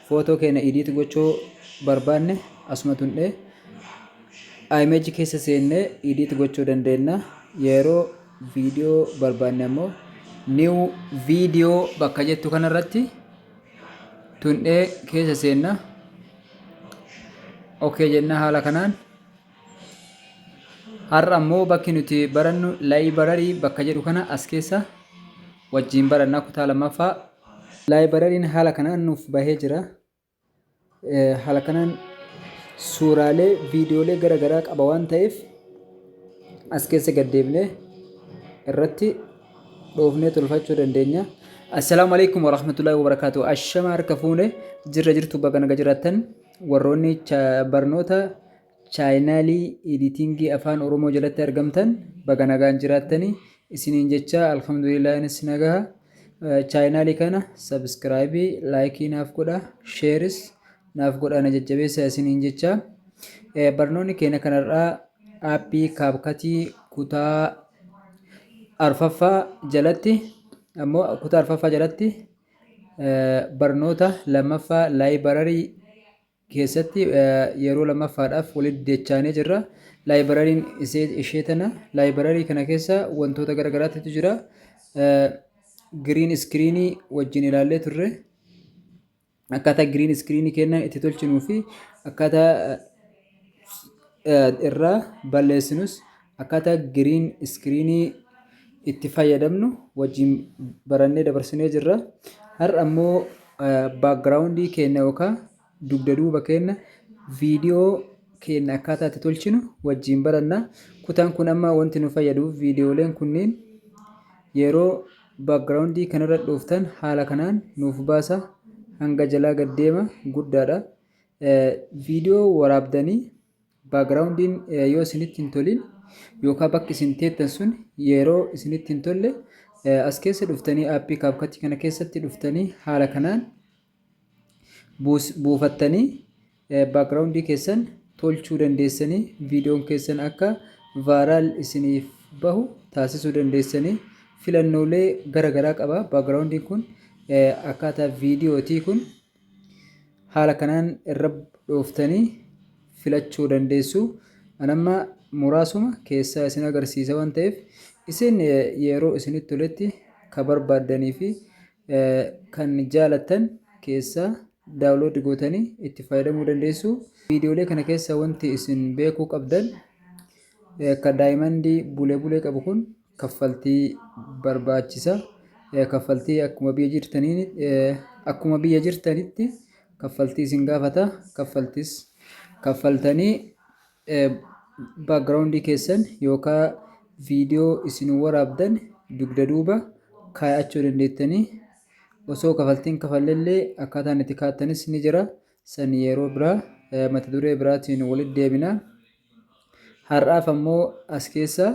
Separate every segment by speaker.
Speaker 1: footoo keenya edit gochuu barbaanne asuma tuqnee image keessa seennee edit gochuu dandeenya. Yeroo viidiyoo barbaanne ammoo new video bakka jettu kanarratti tuqnee keessa seenna. Okay jenna. Haala kanaan har'a ammoo bakki nuti barannu library bakka jedhu kana as keessa wajjin barannaa kutaa lammaffaa. Libraryin haala kanaan nuuf bahee jira. Haala kanaan suuraalee viidiyoolee garaagaraa qaba waan ta'eef as keessa gaddeebnee irratti dhoofnee tolfachuu dandeenya. Assalaamu alaikum warahmatullahi wabarakatuh. Ashama harka fuune jirra jirtu baga naga jiraattan warroonni barnoota chaayinaalii editingii afaan oromoo jalatti argamtan baga nagaan jiraattanii isiniin jecha alhamdulillah inis nagaha. Chaayinaalii kana subscribe laayikii naaf godha, sheeris naaf godha na jajjabeessa isiniin jecha. Barnoonni keenya kanarraa aappii kaapkatii kutaa arfaffaa jalatti ammoo kutaa arfaffaa jalatti barnoota lammaffaa library keessatti yeroo lammaffaadhaaf walitti deechaanee jirra. Libraryin ishee tana library kana keessa wantoota garaagaraatu jira. Green screen wajjin ilaallee turre akkaataa green screen kennan itti tolchinuu fi akkaataa irraa balleessinus akkaataa green screen itti fayyadamnu wajjin barannee dabarsinee jirra. Har'a ammoo background keenya yookaan dugda duuba keenya viidiyoo keenya akkaataa itti tolchinu wajjin baranna. Kutaan kun amma wanti nu fayyaduuf viidiyooleen kunniin yeroo background kanarra dhooftan haala kanaan nuuf baasa. Hanga jalaa gaddeema guddaadha. Viidiyoo waraabdanii background yoo isinitti hin tolin yookaan bakki isin teettan sun yeroo isinitti hin tolle as keessa dhuftanii aappii kaapkatii kana keessatti dhuftanii haala kanaan buufattanii background keessan tolchuu dandeessanii viidiyoon keessan akka vaaraal isiniif bahu taasisuu dandeessanii. Filannoolee garaagaraa qaba background kun akkaataa viidiyootii kun haala kanaan irra dhooftanii filachuu dandeessu. Anamma muraasuma keessaa isin agarsiisa waan ta'eef isin yeroo isinitti toletti kan barbaaddanii fi kan jaalattan keessaa daawunlood gootanii itti fayyadamuu dandeessu. Viidiyoolee kana keessa wanti isin beekuu qabdan kan daayimandii bulee bulee qabu kun kaffaltii barbaachisa. Kaffaltii akkuma biyya jirtanitti kaffaltii isin gaafata. Kaffaltanii background keessan yookaan viidiyoo isin waraabdan dugda duuba kaayachuu dandeettanii. Osoo kaffaltiin kafalleellee akkaataan itti kaa'attanis ni jira. San yeroo biraa mata duree biraatiin walitti deebina. Har'aaf ammoo as keessa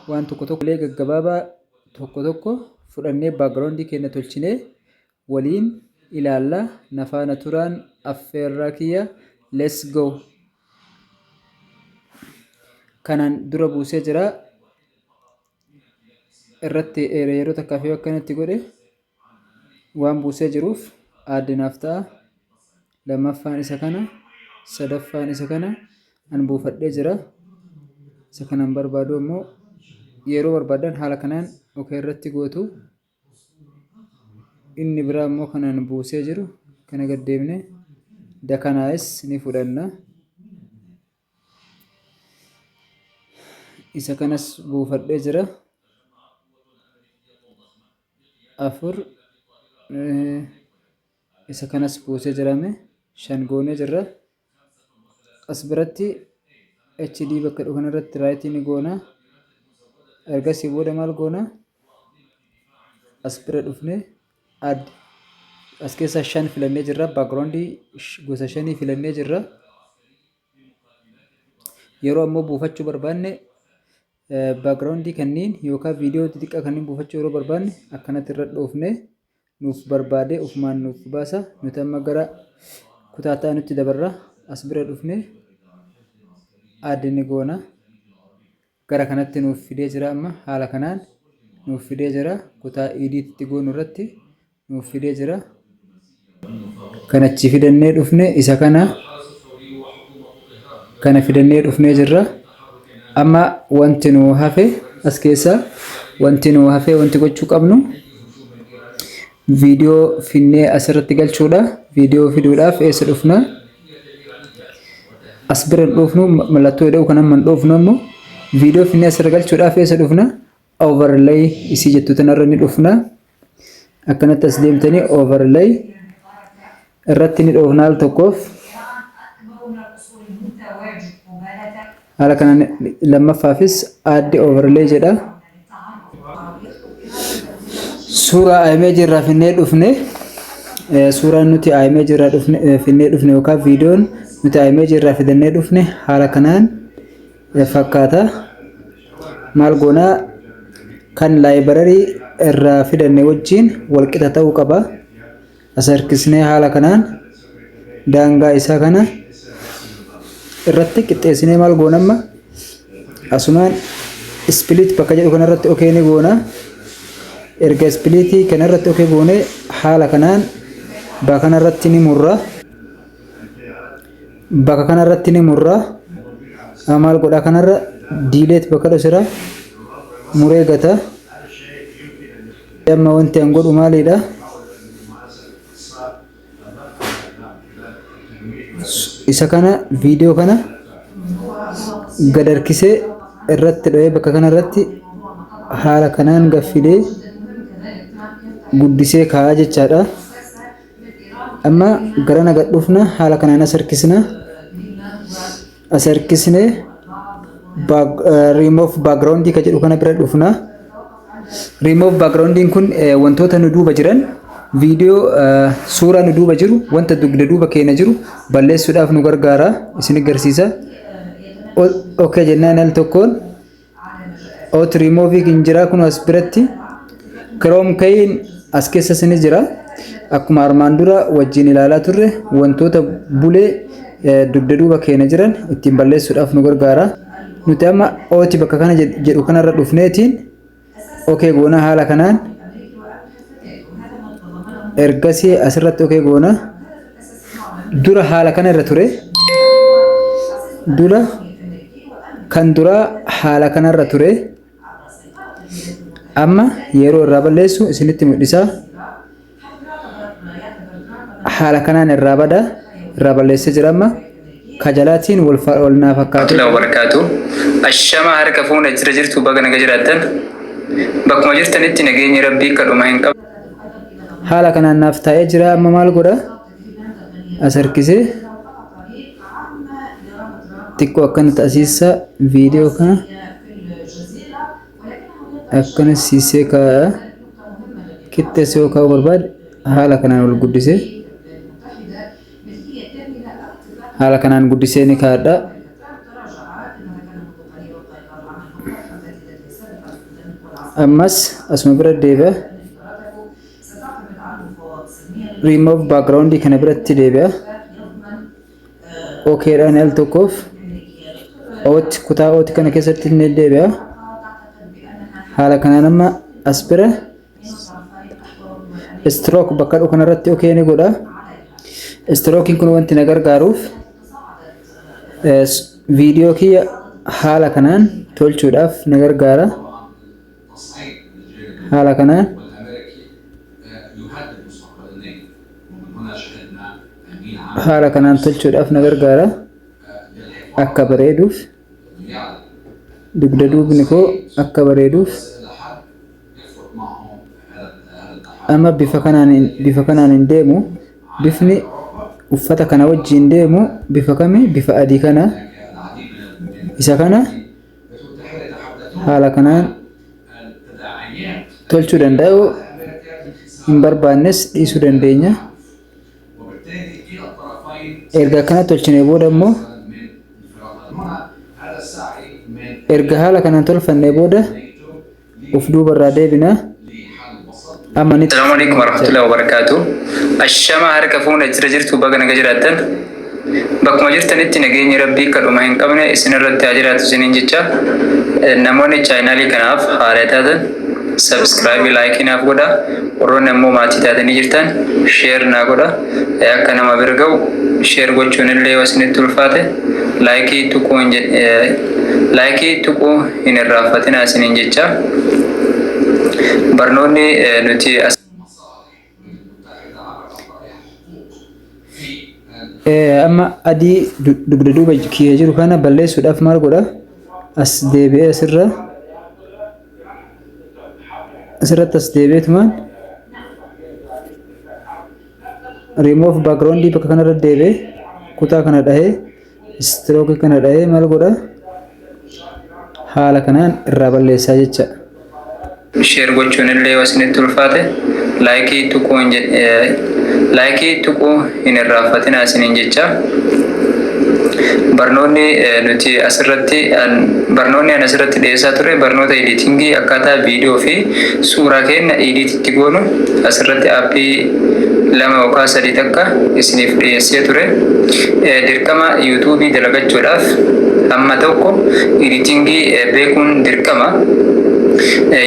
Speaker 1: waan tokko gaggabaabaa tokko fudhannee background keenya tolchinee waliin ilaalla. Nafaana turaan affeerraa kiyya. Let's go. Kanaan dura buusee jira. Irratti yeroo takkaaf yoo akkanatti godhe waan buusee jiruuf addinaaf ta'a. Lammaffaan isa kana, sadaffaan isa kana an buufadhee jira. Isa kanan barbaadu ammoo yeroo barbaadan haala kanaan okay irratti gootu. Inni biraa ammoo kanaan buusee jiru kana gaddeebne dakanaa'es ni fudhanna. Isa kanas buufadhee jira. 4 isa kanas buusee jirame 5 goonee jirra. As biratti HD bakka dhufu kanarratti raayitii ni goona. Ergasii booda maal goona? As bira dhufne as keessa 5 filannee jirra. Background gosa 5 filannee jirra. Yeroo ammoo buufachuu barbaanne background kanneen yookaan viidiyoo xixiqqaa kanneen buufachuu yeroo barbaanne akkanatti irra dhoofne nuuf barbaade ofumaan nuuf baasa. Nuti amma gara kutaa ta'anitti dabarra. As bira dhufne addini goona. Gara kanatti nuuf fidee jira. Amma haala kanaan nuuf fidee jira. Kutaa edit goonu irratti nuuf fidee jira. kanachi fidannee dhufne isa kana fidannee dhufnee jirra. Amma wanti nu hafe as keessa wanti gochuu qabnu viidiyoo finnee asirratti galchuudha. Viidiyoo fiduudhaaf eessa dhufna? As bira dhufnu mallattoo jedhu kana man dhufnu ammoo viidiyoo finnee asirra galchuudhaaf eessa dhufna? Overlay isii jettu tanarra ni dhufna. Akkanatti as deemtanii overlay irratti ni dhufna al tokkoof. Haala kanaan lammaffaafis add overlay jedha. Suuraa image irraa finnee dhufne suuraan nuti image irraa finnee dhufne yookaan viidiyoon nuti image irraa fidannee dhufne haala kanaan fakkaata. Maal goonaa kan library irraa fidanne wajjin wal qixa ta'uu qaba. As harkisnee haala kanaan daangaa isaa kana irratti qixxeessinee maal goonamma asumaan split bakka jedhu kanarratti okay ni goona. Erga split kanarratti okay goone haala kanaan bakka kanarratti ni murra. Maal godha kanarra delete bakka dhosira muree gata. Amma wanti an godhu maalidha? Isa kana viidiyoo kana gad harkisee irratti dho'ee bakka kanarratti haala kanaan gaffidee guddisee kaa'aa jechaadha. Amma gara nagaa dhufna haala kanaan as harkisnee remove background ka jedhu kana bira dhufna. Remove background kun wantoota nu duuba jiran viidiyoo suuraa nu duuba jiru wanta dugda duuba keenya jiru balleessuudhaaf nu gargaara. Isin agarsiisa. Okay jennaan al tokkoon auto remove kin jira kun as biratti Chrome kayin as keessa sini jira. Akkuma armaan dura wajjin ilaalaa turre wantoota bulee dugda duuba keenya jiran ittiin balleessuudhaaf nu gargaara. Nuti amma ooti bakka kana jedhu kanarra dhufneetiin okay goona haala kanaan ergasii asirratti okay goona. Dura haala kana irra ture. Dura haala kanarra ture. Amma yeroo irraa balleessu isinitti mul'isa. Haala kanaan irraa balleessee jira. Amma kajalaatiin wal naa fakkaatu.
Speaker 2: Barakaatu. Ashama harka fuuna jirtu baga naga jiraatan. Bakkuma jirtanitti nageenyi rabbii kadhuma hin qabu.
Speaker 1: Haala kanaan naaf taa'ee jira. Amma maal godha? As harkisee xiqqoo akkana taasisaa viidiyoo kana akkana siisee kaa'a. Qixxeessee yoo kaa'u barbaade haala kanaan ol guddisee haala kanaan guddisee ni kaa'adha. Ammas asuma bira deebi'a. Remove background kana biratti deebi'a. Okay dhaan al tokkoof kutaa ooti kana keessatti ni deebi'a. Haala kanaan amma as bira stroke bakka dhufu kanarratti okay ni godha. Stroke kun wanti na gargaaruuf viidiyoo kiyya haala kanaan tolchuudhaaf na gargaara. Haala kanaan tolchuudhaaf na gargaara. Akka bareeduuf dugda duubni koo akka bareeduuf amma bifa kanaan hin deemu. Bifni uffata kana wajjin deemu bifa kami? Bifa adii kana. Isa kana haala kanaan tolchuu danda'u. Hin barbaannes dhiisuu dandeenya. Erga kana tolchinee booda immoo erga haala kanaan tolfannee booda uf duuba irraa deebina.
Speaker 2: Assalamu alaikum warahmatullahi wabarakatuh. Ashama harka fuuna jirtu baga naga jiraatan. Bakkuma jirtanitti nageenyi rabbii kadhuma hin qabne isin irratti haa jiraatu isiniin jecha. Namoonni chaayinaalii kanaaf haala taatan subscribe like naaf godha. Warroonni ammoo maatii taatanii jirtan share naa godha. Akka nama bira ga'u share gochuun illee yoo isinitti ulfaate like tuquu hin irraanfatinaa isiniin jecha. Barnoonni nuti
Speaker 1: amma adii dugda duuba kiyee jiru kana balleessuudhaaf maal godha? As deebi'ee asirratti as deebi'eetumaan remove background bakka kanarra deebi'ee kutaa kana dhahee stroke kana dhahee maal godha? Haala kanaan irraa balleessaa jecha.
Speaker 2: Share gochuun illee yoo isinitti ulfaate like tuquu hin irraanfatinaa isiniin jecha. Barnoonni nuti asirratti dhiyeessaa ture barnoota editingii akkaataa viidiyoo fi suuraa keenya edititti goonu asirratti aappii 2 yookaan 3 takka isiniif dhiyeessee ture. Dirqama yuutuubii dalagachuudhaaf amma tokko editingii beekuun dirqama.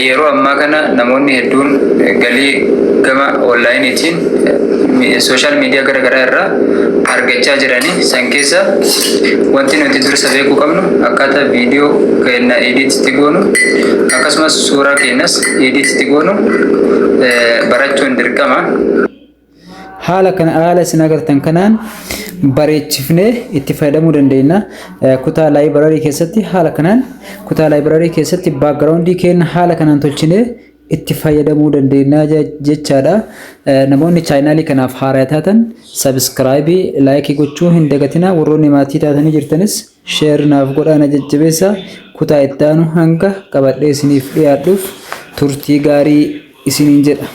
Speaker 2: Yeroo ammaa kana namoonni hedduun galii gama onlaayiniitiin sooshaal miidiyaa garaagaraa irraa argachaa jiranii. San keessa wanti nuti dursa beekuu qabnu akkaataa viidiyoo keenya edititti goonu akkasumas suuraa keenyas edititti goonu barachuun dirqama.
Speaker 1: Haala isin agartan kanaan bareechifnee itti fayyadamuu dandeenya. Kutaa library keessatti haala kanaan kutaa library keessatti backgroundii keenya haala kanaan tolchinee itti fayyadamuu dandeenya jechaadha. Namoonni chaanaalii kanaaf haaraa taatan subscribe like gochuu hin dagatina. Warroonni maatii taatanii jirtanis share naaf godhaa na jajjabeessa. Kutaa itti aanu hanga qabadhee isiniif dhiyaadhuuf turtii gaarii isiniin jedha.